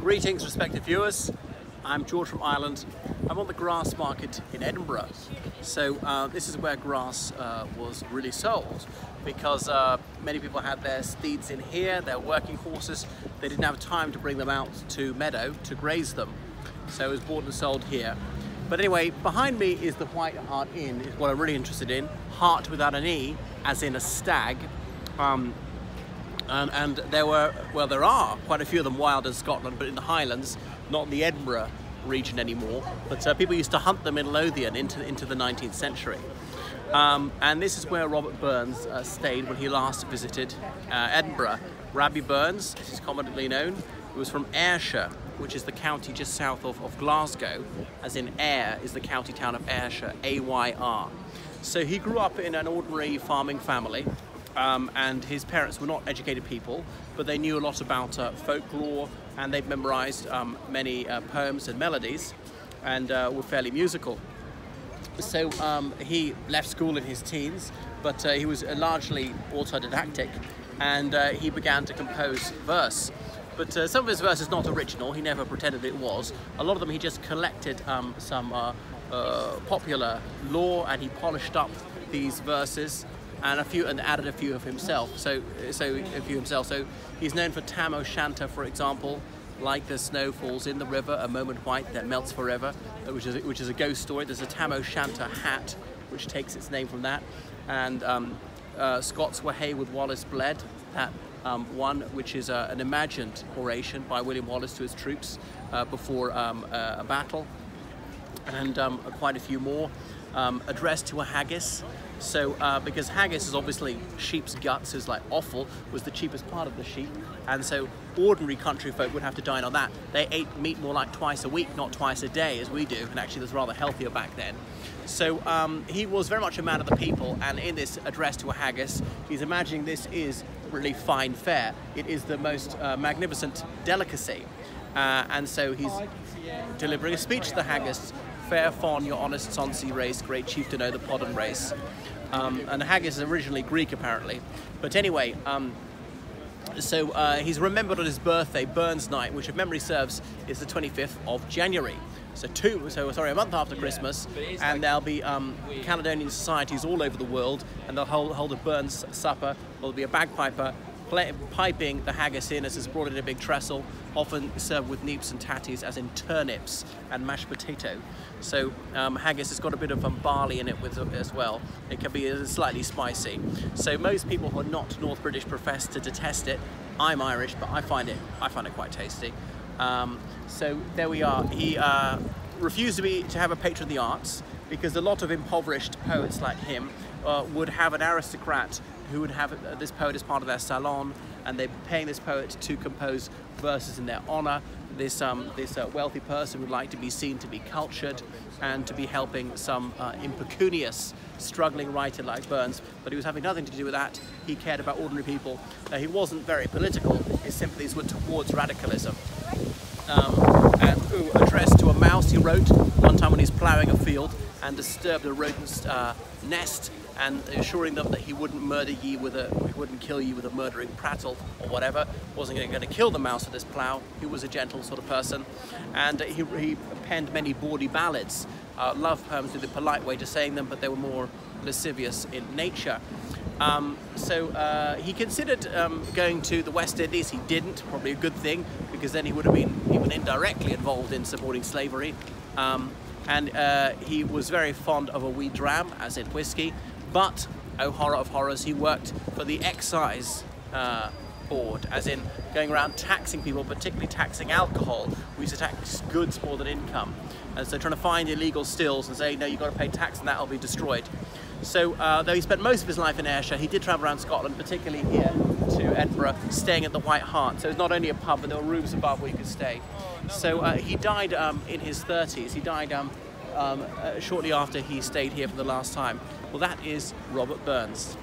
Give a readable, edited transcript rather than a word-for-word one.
Greetings, respected viewers. I'm George from Ireland. I'm on the grass market in Edinburgh. So this is where grass was really sold, because many people had their steeds in here, their working horses. They didn't have time to bring them out to meadow to graze them. So it was bought and sold here. But anyway, behind me is the White Hart Inn, is what I'm really interested in. Hart without an E, as in a stag. And there are quite a few of them wild in Scotland, but in the Highlands, not in the Edinburgh region anymore. But people used to hunt them in Lothian into the 19th century. And this is where Robert Burns stayed when he last visited Edinburgh. Rabbi Burns, as he's commonly known, was from Ayrshire, which is the county just south of Glasgow, as in Ayr is the county town of Ayrshire, A-Y-R. So he grew up in an ordinary farming family. And his parents were not educated people, but they knew a lot about folklore, and they'd memorized many poems and melodies, and were fairly musical. So he left school in his teens, but he was largely autodidactic, and he began to compose verse. But some of his verse is not original. He never pretended it was. A lot of them he just collected some popular lore, and he polished up these verses and added a few of himself. So he's known for Tam O'Shanter, for example, like the snow falls in the river, a moment white that melts forever, which is a ghost story. There's a Tam O'Shanter hat, which takes its name from that, and Scots were hay with Wallace bled, that one, which is an imagined oration by William Wallace to his troops before a battle, and quite a few more. Addressed to a haggis. So because haggis is obviously sheep's guts, is like offal, was the cheapest part of the sheep, and so ordinary country folk would have to dine on that. They ate meat more like twice a week, not twice a day as we do, and actually it was rather healthier back then. So he was very much a man of the people, and in this address to a haggis, he's imagining this is really fine fare. It is the most magnificent delicacy, and so he's delivering a speech to the haggis. Fair fawn, your honest sonsy race, great chief to know the podden race. And haggis is originally Greek, apparently. But anyway, so he's remembered on his birthday, Burns Night, which if memory serves is the 25th of January. So a month after Christmas, and there'll be Caledonian societies all over the world, and they'll hold a Burns supper. There'll be a bagpiper piping the haggis in as it's brought in a big trestle, often served with neeps and tatties, as in turnips and mashed potato. So haggis has got a bit of barley in it as well. It can be slightly spicy. So most people who are not North British profess to detest it. I'm Irish, but I find it quite tasty. So there we are. He refused to have a patron of the arts, because a lot of impoverished poets like him would have an aristocrat who would have this poet as part of their salon, and they're paying this poet to compose verses in their honor. This wealthy person would like to be seen to be cultured and to be helping some impecunious, struggling writer like Burns, but he was having nothing to do with that. He cared about ordinary people. He wasn't very political. His sympathies were towards radicalism. And addressed to a mouse, he wrote one time when he's ploughing a field and disturbed a rodent's nest, and assuring them that he wouldn't he wouldn't kill you with a murdering prattle or whatever. Wasn't going to kill the mouse with his plough. He was a gentle sort of person, and he penned many bawdy ballads, love poems with a polite way to saying them, but they were more lascivious in nature. So he considered going to the West Indies. He didn't, probably a good thing, because then he would have been even indirectly involved in supporting slavery. And he was very fond of a wee dram, as in whiskey, but, oh horror of horrors, he worked for the excise board, as in going around taxing people, particularly taxing alcohol. We used to tax goods more than income, and so trying to find illegal stills and say, no, you've got to pay tax and that'll be destroyed. So though he spent most of his life in Ayrshire, he did travel around Scotland, particularly here to Edinburgh, staying at the White Hart. So it's not only a pub, but there were rooms above where you could stay. So he died in his 30s. He died shortly after he stayed here for the last time. Well, that is Robert Burns.